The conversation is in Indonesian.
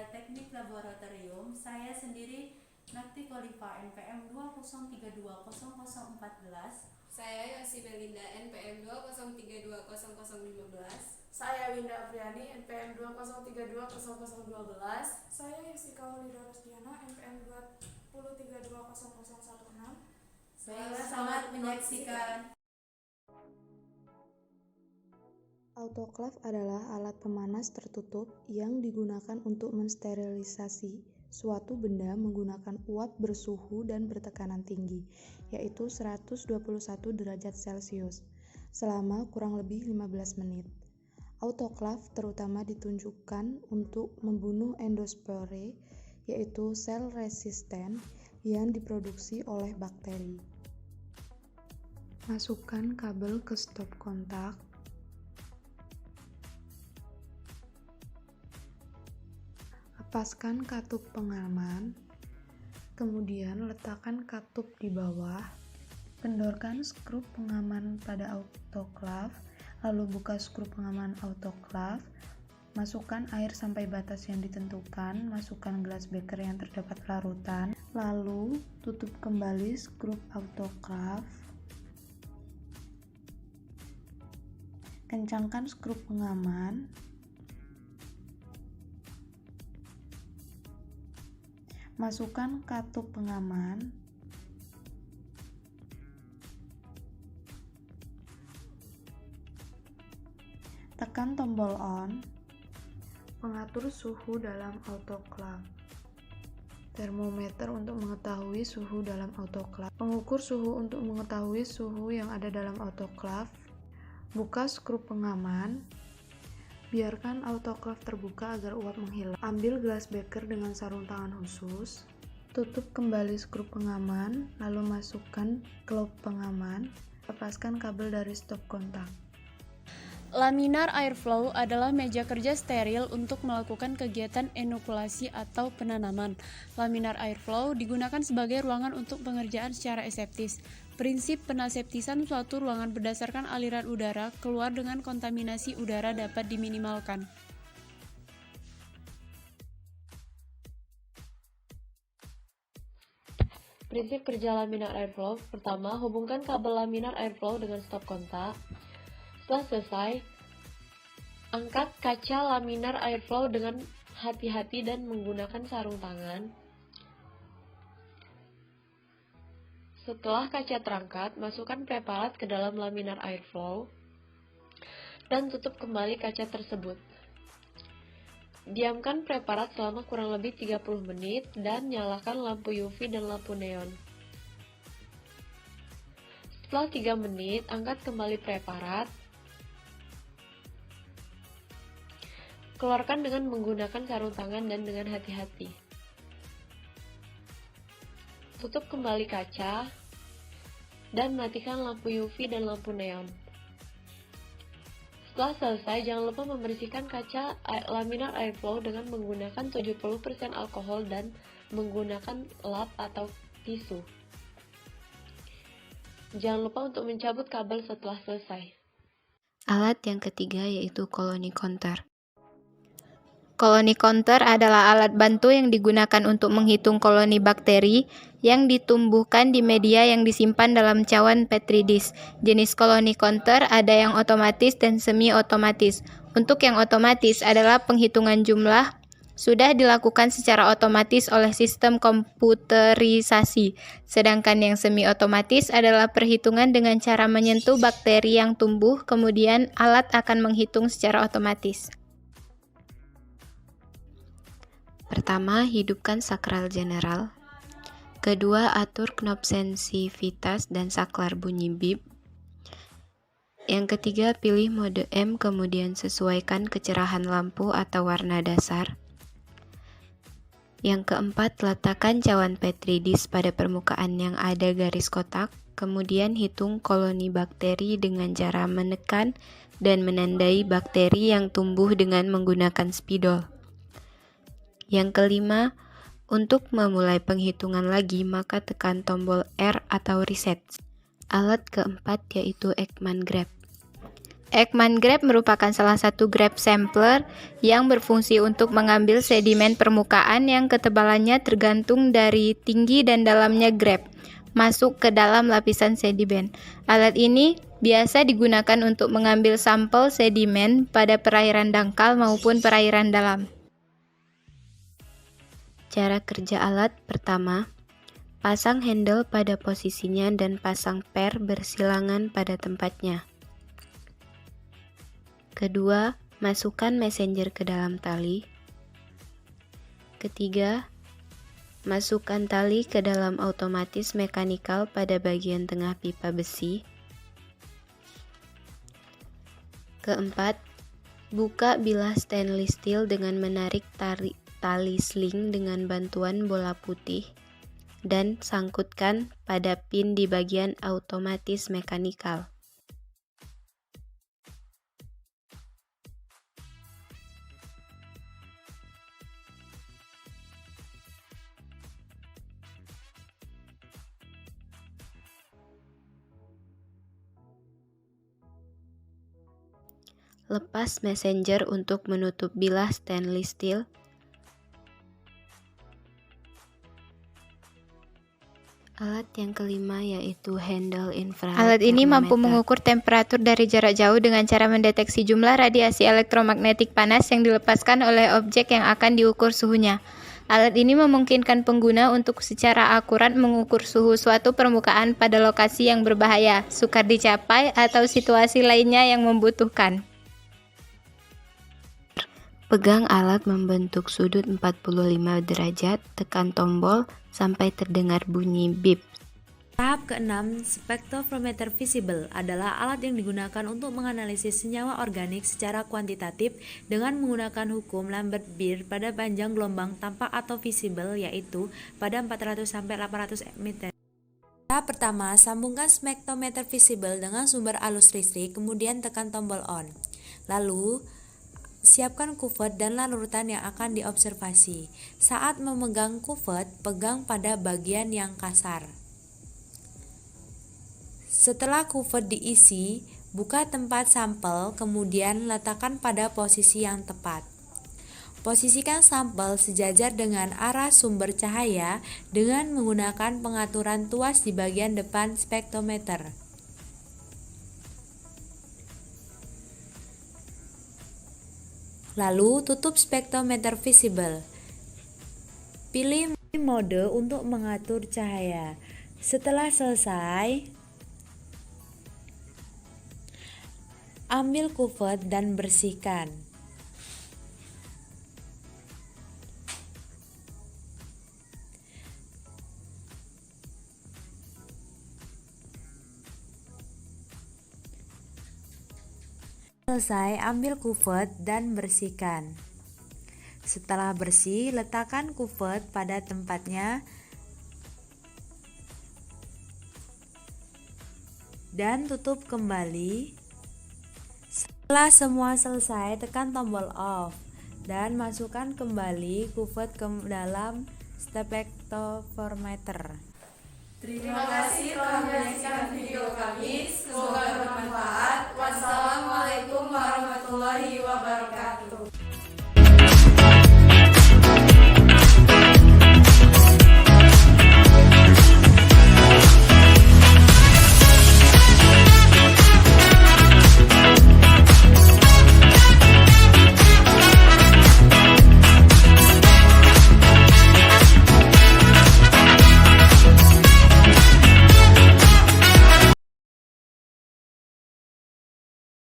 Media Teknik Laboratorium, saya sendiri Nakti Kolifa NPM 20320014. Saya Yosi Belinda NPM 20320015. Saya Winda Afriani NPM 20320012. Saya Yusika Holida Rosdiana NPM 20320016. Baiklah, selamat menyaksikan. Autoklaf adalah alat pemanas tertutup yang digunakan untuk mensterilisasi suatu benda menggunakan uap bersuhu dan bertekanan tinggi, yaitu 121 derajat Celcius, selama kurang lebih 15 menit. Autoklaf terutama ditunjukkan untuk membunuh endospore, yaitu sel resisten yang diproduksi oleh bakteri. Masukkan kabel ke stop kontak. Lepaskan katup pengaman, kemudian letakkan katup di bawah, kendorkan skrup pengaman pada autoklaf, lalu buka skrup pengaman autoklaf, masukkan air sampai batas yang ditentukan, masukkan gelas beker yang terdapat larutan, lalu tutup kembali skrup autoklaf, kencangkan skrup pengaman, masukkan katup pengaman, tekan tombol on, mengatur suhu dalam autoklaf. Termometer untuk mengetahui suhu dalam autoklaf. Pengukur suhu untuk mengetahui suhu yang ada dalam autoklaf. Buka skrup pengaman. Biarkan autoklaf terbuka agar uap menghilang. Ambil gelas beker dengan sarung tangan khusus. Tutup kembali skrup pengaman, lalu masukkan klop pengaman. Lepaskan kabel dari stop kontak. Laminar airflow adalah meja kerja steril untuk melakukan kegiatan inokulasi atau penanaman. Laminar airflow digunakan sebagai ruangan untuk pengerjaan secara aseptis. Prinsip penaseptisan suatu ruangan berdasarkan aliran udara keluar dengan kontaminasi udara dapat diminimalkan. Prinsip kerja laminar airflow. Pertama, hubungkan kabel laminar airflow dengan stop kontak. Setelah selesai, angkat kaca laminar airflow dengan hati-hati dan menggunakan sarung tangan. Setelah kaca terangkat, masukkan preparat ke dalam laminar airflow dan tutup kembali kaca tersebut. Diamkan preparat selama kurang lebih 30 menit dan nyalakan lampu UV dan lampu neon. Setelah 3 menit, angkat kembali preparat. Keluarkan dengan menggunakan sarung tangan dan dengan hati-hati. Tutup kembali kaca dan matikan lampu UV dan lampu neon. Setelah selesai, jangan lupa membersihkan kaca laminar airflow dengan menggunakan 70% alkohol dan menggunakan lap atau tisu. Jangan lupa untuk mencabut kabel setelah selesai. Alat yang ketiga yaitu koloni counter. Koloni counter adalah alat bantu yang digunakan untuk menghitung koloni bakteri yang ditumbuhkan di media yang disimpan dalam cawan petri dish. Jenis koloni counter ada yang otomatis dan semi-otomatis. Untuk yang otomatis adalah penghitungan jumlah sudah dilakukan secara otomatis oleh sistem komputerisasi. Sedangkan yang semi-otomatis adalah perhitungan dengan cara menyentuh bakteri yang tumbuh, kemudian alat akan menghitung secara otomatis. Pertama, hidupkan sakral general. Kedua, atur knop sensitivitas dan saklar bunyi bip. Yang ketiga, pilih mode M, kemudian sesuaikan kecerahan lampu atau warna dasar. Yang keempat, letakkan cawan petri dish pada permukaan yang ada garis kotak, kemudian hitung koloni bakteri dengan cara menekan dan menandai bakteri yang tumbuh dengan menggunakan spidol. Yang kelima, untuk memulai penghitungan lagi, maka tekan tombol R atau reset. Alat keempat yaitu Ekman Grab. Ekman Grab merupakan salah satu grab sampler yang berfungsi untuk mengambil sedimen permukaan yang ketebalannya tergantung dari tinggi dan dalamnya grab masuk ke dalam lapisan sedimen. Alat ini biasa digunakan untuk mengambil sampel sedimen pada perairan dangkal maupun perairan dalam. Cara kerja alat pertama, pasang handle pada posisinya dan pasang per bersilangan pada tempatnya. Kedua, masukkan messenger ke dalam tali. Ketiga, masukkan tali ke dalam otomatis mekanikal pada bagian tengah pipa besi. Keempat, buka bilah stainless steel dengan menarik tali sling dengan bantuan bola putih dan sangkutkan pada pin di bagian otomatis mekanikal. Lepas messenger untuk menutup bilah stainless steel. Alat yang kelima yaitu handle infrared. Alat ini mampu mengukur temperatur dari jarak jauh dengan cara mendeteksi jumlah radiasi elektromagnetik panas yang dilepaskan oleh objek yang akan diukur suhunya. Alat ini memungkinkan pengguna untuk secara akurat mengukur suhu suatu permukaan pada lokasi yang berbahaya, sukar dicapai, atau situasi lainnya yang membutuhkan. Pegang alat membentuk sudut 45 derajat, tekan tombol sampai terdengar bunyi bip. Tahap ke-6, spektrometer visible adalah alat yang digunakan untuk menganalisis senyawa organik secara kuantitatif dengan menggunakan hukum Lambert-Beer pada panjang gelombang tampak atau visible, yaitu pada 400–800 meter. Tahap pertama, sambungkan spektrometer visible dengan sumber arus listrik, kemudian tekan tombol on. Lalu, siapkan kuvet dan larutan yang akan diobservasi. Saat memegang kuvet, pegang pada bagian yang kasar. Setelah kuvet diisi, buka tempat sampel, kemudian letakkan pada posisi yang tepat. Posisikan sampel sejajar dengan arah sumber cahaya dengan menggunakan pengaturan tuas di bagian depan spektrometer. Lalu tutup spektrometer visible. Pilih mode untuk mengatur cahaya. Setelah selesai, ambil kuvet dan bersihkan. Selesai, ambil kuvet dan bersihkan. Setelah bersih, letakkan kuvet pada tempatnya dan tutup kembali. Setelah semua selesai, tekan tombol off dan masukkan kembali kuvet ke dalam spektrometer. Terima kasih telah menyaksikan video kami.